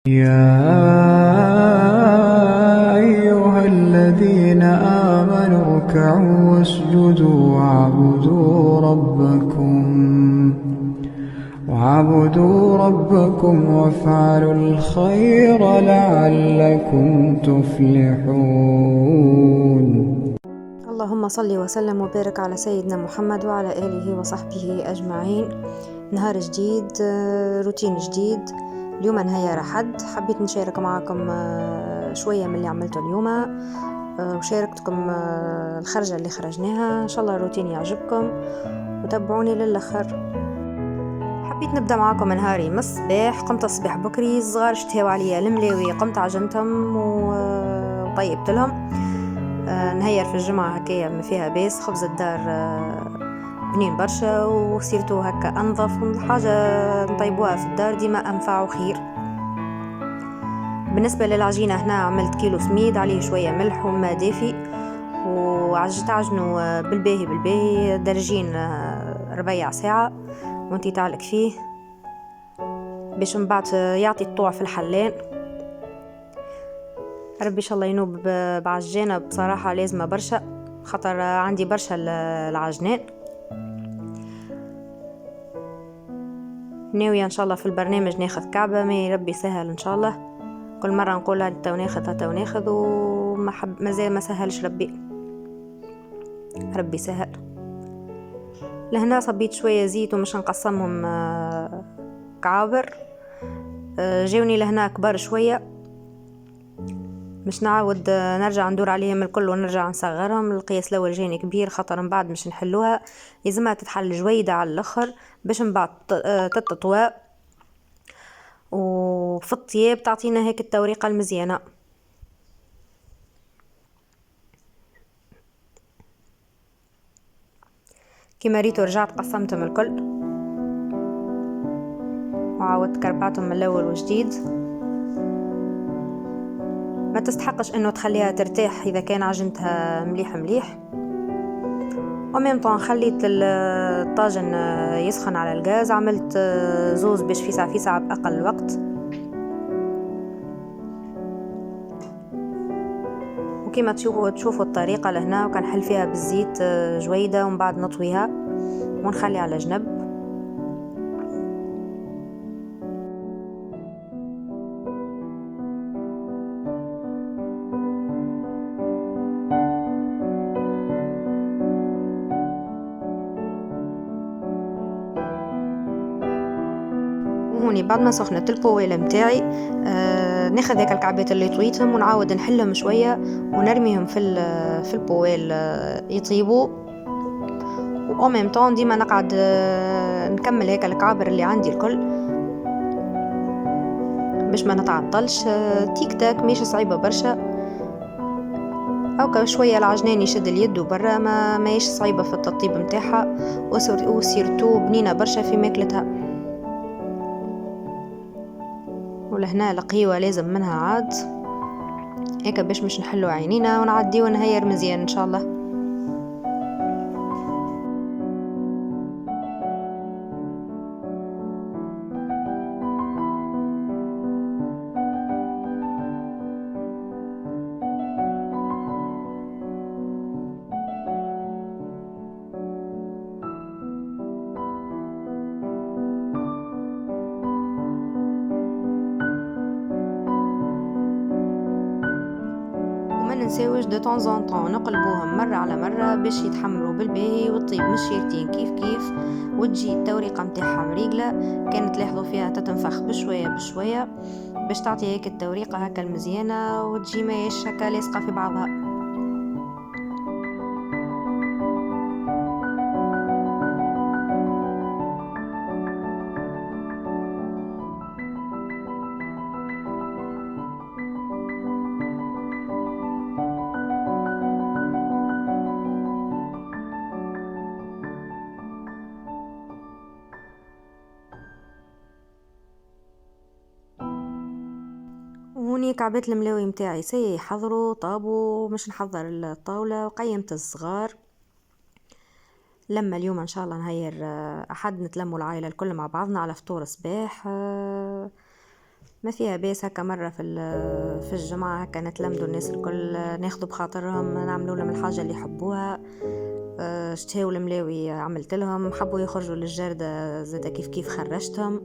يا أيها الذين آمنوا اركعوا واسجدوا واعبدوا ربكم وافعلوا الخير لعلكم تفلحون. اللهم صل وسلم وبارك على سيدنا محمد وعلى آله وصحبه أجمعين. نهار جديد، روتين جديد. اليوم نهار أحد، حبيت نشارك معكم شوية من اللي عملته اليوم، وشاركتكم الخرجة اللي خرجناها. إن شاء الله الروتين يعجبكم وتابعوني للآخر. حبيت نبدأ معكم نهاري من الصباح. قمت الصباح بكري، الصغار اشتهوا عليا الملاوي، قمت عجنتهم وطيبت لهم. نهير في الجمعة هكايا ما فيها باس. خبز الدار بنين برشا، وصيرتو هكا أنظف حاجة نطيبوها في الدار ديما أنفع وخير. بالنسبة للعجينة هنا عملت كيلو سميد عليه شوية ملح وماء دافي، وعجنوا بالباهي درجين ربيع ساعة وانتي تعلق فيه باش من بعد يعطي الطوع في الحلان. ربي ان شاء الله ينوب بعجانة، بصراحة لازمة برشا خاطر عندي برشا العجنان. ناوية ان شاء الله في البرنامج ناخذ كعبة، ما ربي سهل ان شاء الله. كل مرة نقولها تو ناخذ مازال ما سهلش ربي سهل. لهنا صبيت شوية زيت ومش نقسمهم كعابر. جاوني لهنا كبار شوية، مش نعاود نرجع ندور عليهم الكل ونرجع نصغرهم. القياس الاول جاني كبير خاطر من بعد مش نحلوها، لازمها تتحل جويدة على الاخر باش من بعد تتطوى وفي الطياب تعطينا هيك التوريقة المزيانة. كما ريتو رجعت قسمتهم الكل وعاودت كربعتهم من الاول وجديد. ما تستحقش انه تخليها ترتاح اذا كان عجنتها مليح. وميمطون خليت الطاجن يسخن على الغاز، عملت زوز باش فيسع بأقل وقت. وكما تشوفوا الطريقة لهنا، وكنحل فيها بالزيت جويدة ومن بعد نطويها ونخلي على جنب. وهوني بعد ما سخنت البويلة متاعي ناخذ هيك الكعبات اللي طويتهم ونعاود نحلهم شوية ونرميهم في البويل يطيبوا. وأمام طون ديما نقعد نكمل هيك الكعابر اللي عندي الكل باش ما نتعطلش. تيك تاك ماشي صعيبة برشا، أو شوية العجنان يشد اليد برا، ما يش صعيبة في التطيب متاعها، وسيرتو بنينة برشا في ماكلتها. ولهنا القهيوة لازم منها عاد هيك باش مش نحلو عينينا ونعدي ونهير مزيان ان شاء الله. وما ننساوش دو طون طون نقلبوهم مرة على مرة باش يتحمروا بالباهي وتطيب مشيرتين كيف وتجي التوريقة متاعها مريقلة. كانت لاحظوا فيها تتنفخ بشوية باش تعطي هيك التوريقة هكا المزيانة وتجي مايش هكا لاصقة في بعضها. وهوني كعبات الملاوي متاعي حضروا طابوا، مش نحضر الطاولة وقيمت الصغار. لما اليوم ان شاء الله نهير احد نتلموا العائلة الكل مع بعضنا على فطور صباح. ما فيها بيس هكا مرة في الجمعة هكا نتلمدوا الناس الكل، ناخدوا بخاطرهم، نعملوا لهم الحاجة اللي يحبوها. اشتهوا الملاوي عملت لهم، حبوا يخرجوا للجردة زادا كيف خرجتهم،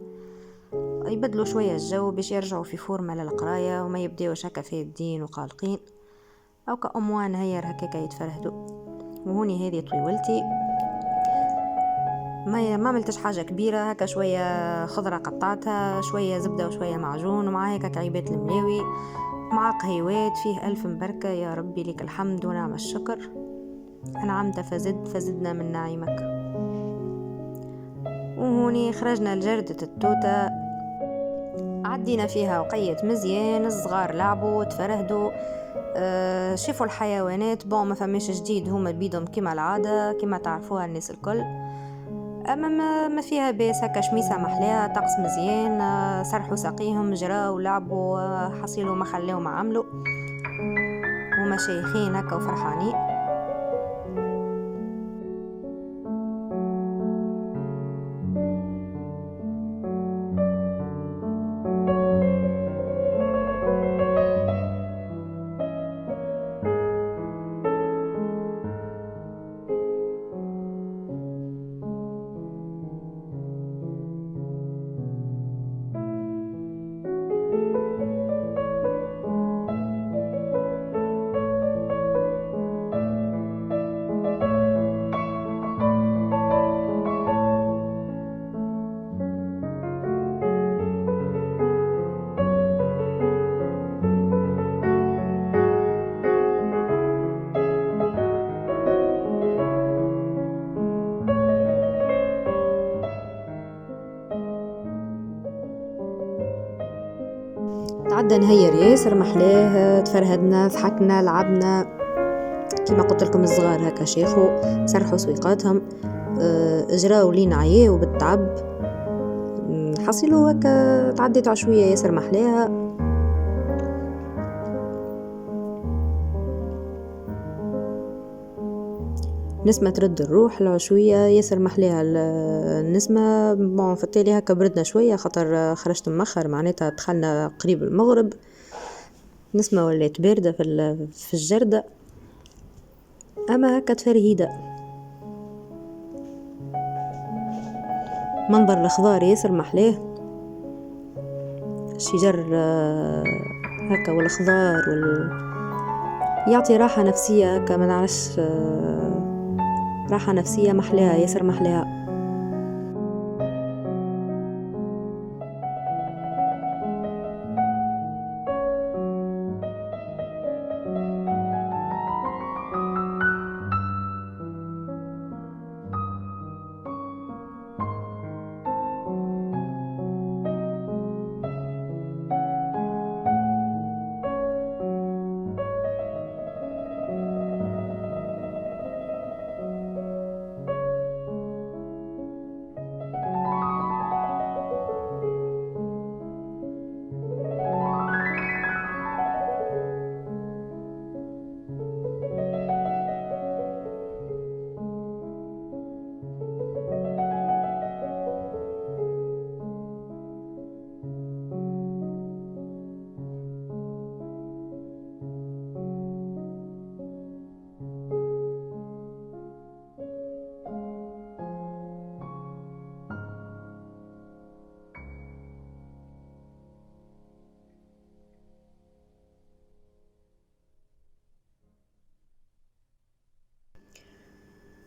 يبدلوا شوية الجو باش يرجعوا في فورمة للقراية وما يبداوش هكا في الدين وقالقين أو كأموان هير هكاك يتفرهدوا. وهوني هذه طويولتي، ما عملتش حاجة كبيرة، هكا شوية خضرة قطعتها، شوية زبدة وشوية معجون، ومع هيك كعيبات الملاوي مع قهيوات فيه ألف مبركة. يا ربي لك الحمد ونعم الشكر، أنعمت فزدنا من نعيمك. وهوني خرجنا لجردة التوتة، عدينا فيها وقيت مزيان، الصغار لعبوا تفرهدوا، شافوا الحيوانات. ما فماش جديد، هما بيدهم كما العادة كما تعرفوها الناس الكل. أما ما فيها بيس هكا شميسة محلاها، طقس مزيان، سرحوا ساقيهم جراو ولعبوا، حصيلوا ما خلاو ما عملوا، ومشايخين هكا وفرحانين. تعدى نهير ياسر محلاه، تفرهدنا ضحكنا لعبنا كما قلت لكم. الصغار هكا شيخوا سرحوا سويقاتهم، اجراوا لين عياو بالتعب، حصلوا هكا تعديت عشوية ياسر محلاها. نسمة ترد الروح العشوية ياسر محلاها النسمة. في التالي هكا بردنا شوية خاطر خرجت مخر، معناتها دخلنا قريب المغرب، نسمة ولات باردة في الجردة، أما هكا تفرهيدة. منظر الخضار ياسر محلاه، الشجر هكا والخضار يعطي راحة نفسية هكا، ما نعرفش، راحة نفسية محلاها ياسر محلاها.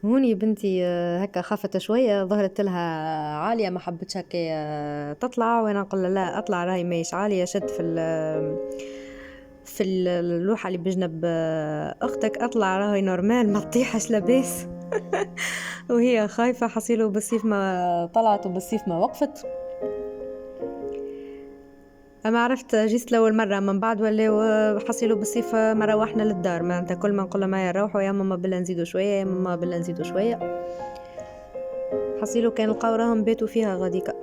هوني بنتي هكا خافت شوية، ظهرت لها عالية ما حبتش هكا تطلع، وانا نقول لا اطلع راهي ماهيش عالية، شد في اللوحة اللي بجنب اختك، اطلع راهي نورمال ما تطيحش لاباس. وهي خايفة، حصيله بالسيف ما طلعت وبالسيف ما وقفت. اما عرفت جيت لأول مرة، من بعد ولا حصيله بالصيف ما روحنا للدار، ما انت كل ما نقول ما يروحوا يا ماما بلا نزيدوا شوية، يا ماما بلا نزيدوا شوية، حصيله كان لقاو راهم بيتوا فيها غاديكا.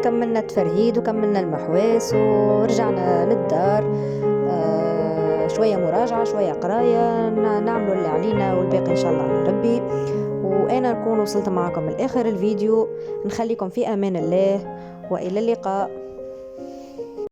كملنا التفرهيد وكملنا المحواس ورجعنا للدار. شوية مراجعة شوية قراية، نعملوا اللي علينا والباقي إن شاء الله على ربي. وأنا نكون وصلت معكم لآخر الفيديو. نخليكم في أمان الله وإلى اللقاء.